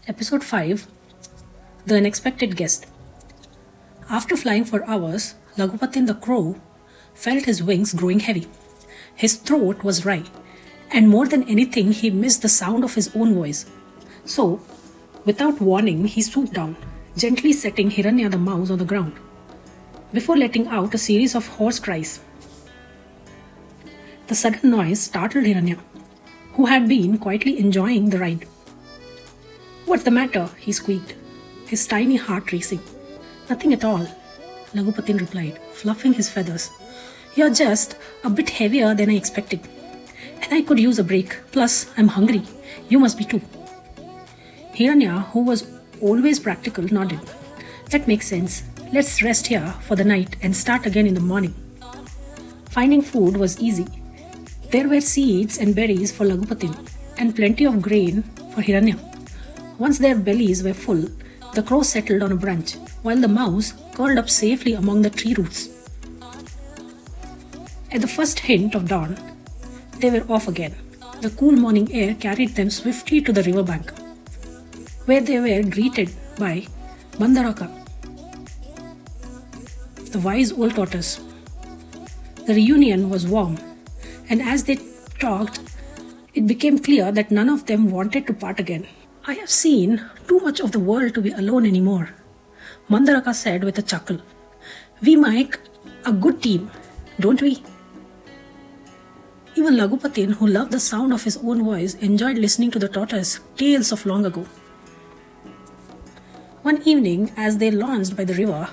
Episode 5 The Unexpected Guest. After flying for hours, Laghupatin the crow felt his wings growing heavy. His throat was dry, and more than anything, he missed the sound of his own voice. So, without warning, he swooped down, gently setting Hiranya the mouse on the ground, before letting out a series of hoarse cries. The sudden noise startled Hiranya, who had been quietly enjoying the ride. "What's the matter?" he squeaked, his tiny heart racing. "Nothing at all," Laghupatin replied, fluffing his feathers. "You're just a bit heavier than I expected, and I could use a break. Plus, I'm hungry. You must be too." Hiranya, who was always practical, nodded. "That makes sense. Let's rest here for the night and start again in the morning." Finding food was easy. There were seeds and berries for Laghupatin, and plenty of grain for Hiranya. Once their bellies were full, the crow settled on a branch, while the mouse curled up safely among the tree roots. At the first hint of dawn, they were off again. The cool morning air carried them swiftly to the riverbank, where they were greeted by Mandaraka, the wise old tortoise. The reunion was warm, and as they talked, it became clear that none of them wanted to part again. "I have seen too much of the world to be alone anymore," Mandaraka said with a chuckle. "We make a good team, don't we?" Even Laghupatin, who loved the sound of his own voice, enjoyed listening to the tortoise tales of long ago. One evening, as they launched by the river,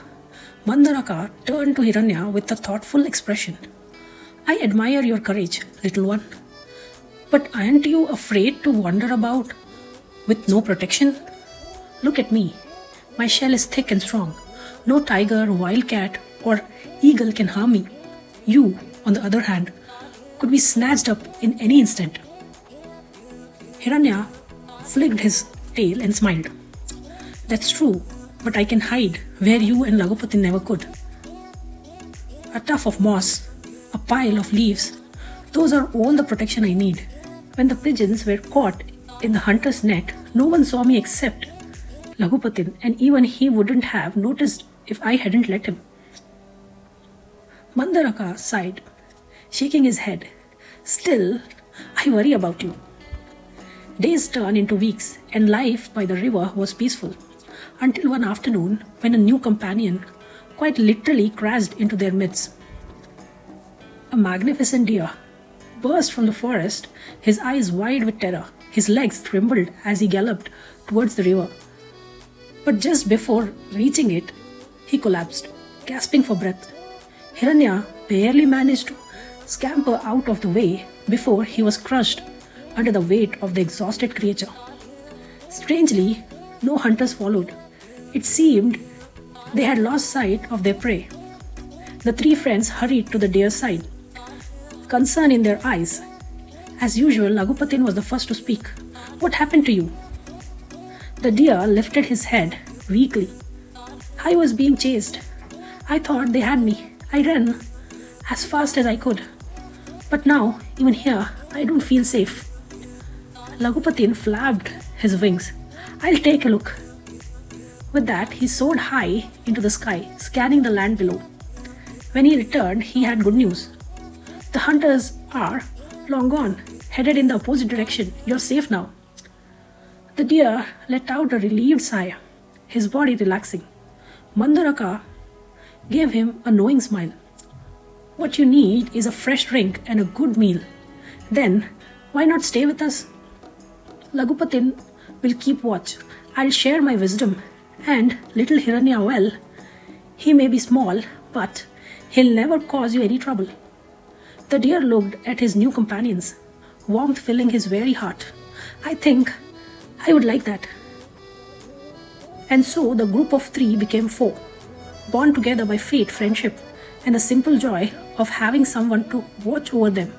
Mandaraka turned to Hiranya with a thoughtful expression. "I admire your courage, little one. But aren't you afraid to wander about with no protection? Look at me. My shell is thick and strong. No tiger, wildcat, or eagle can harm me. You, on the other hand, could be snatched up in any instant." Hiranya flicked his tail and smiled. "That's true, but I can hide where you and Laghupatin never could. A tuft of moss, a pile of leaves, those are all the protection I need. When the pigeons were caught in the hunter's net, no one saw me except Laghupatin, and even he wouldn't have noticed if I hadn't let him." Mandaraka sighed, shaking his head. "Still, I worry about you." Days turned into weeks, and life by the river was peaceful, until one afternoon when a new companion quite literally crashed into their midst. A magnificent deer burst from the forest, his eyes wide with terror. His legs trembled as he galloped towards the river. But just before reaching it, he collapsed, gasping for breath. Hiranya barely managed to scamper out of the way before he was crushed under the weight of the exhausted creature. Strangely, no hunters followed. It seemed they had lost sight of their prey. The three friends hurried to the deer's side, concern in their eyes. As usual, Laghupatin was the first to speak. "What happened to you?" The deer lifted his head weakly. "I was being chased. I thought they had me. I ran as fast as I could. But now, even here, I don't feel safe." Laghupatin flapped his wings. "I'll take a look." With that, he soared high into the sky, scanning the land below. When he returned, he had good news. "The hunters are long gone, headed in the opposite direction. You're safe now." The deer let out a relieved sigh, his body relaxing. Mandaraka gave him a knowing smile. "What you need is a fresh drink and a good meal. Then, why not stay with us? Laghupatin will keep watch. I'll share my wisdom. And little Hiranya, well, he may be small, but he'll never cause you any trouble." The deer looked at his new companions, warmth filling his very heart. "I think I would like that." And so the group of three became four, bound together by fate, friendship, and the simple joy of having someone to watch over them.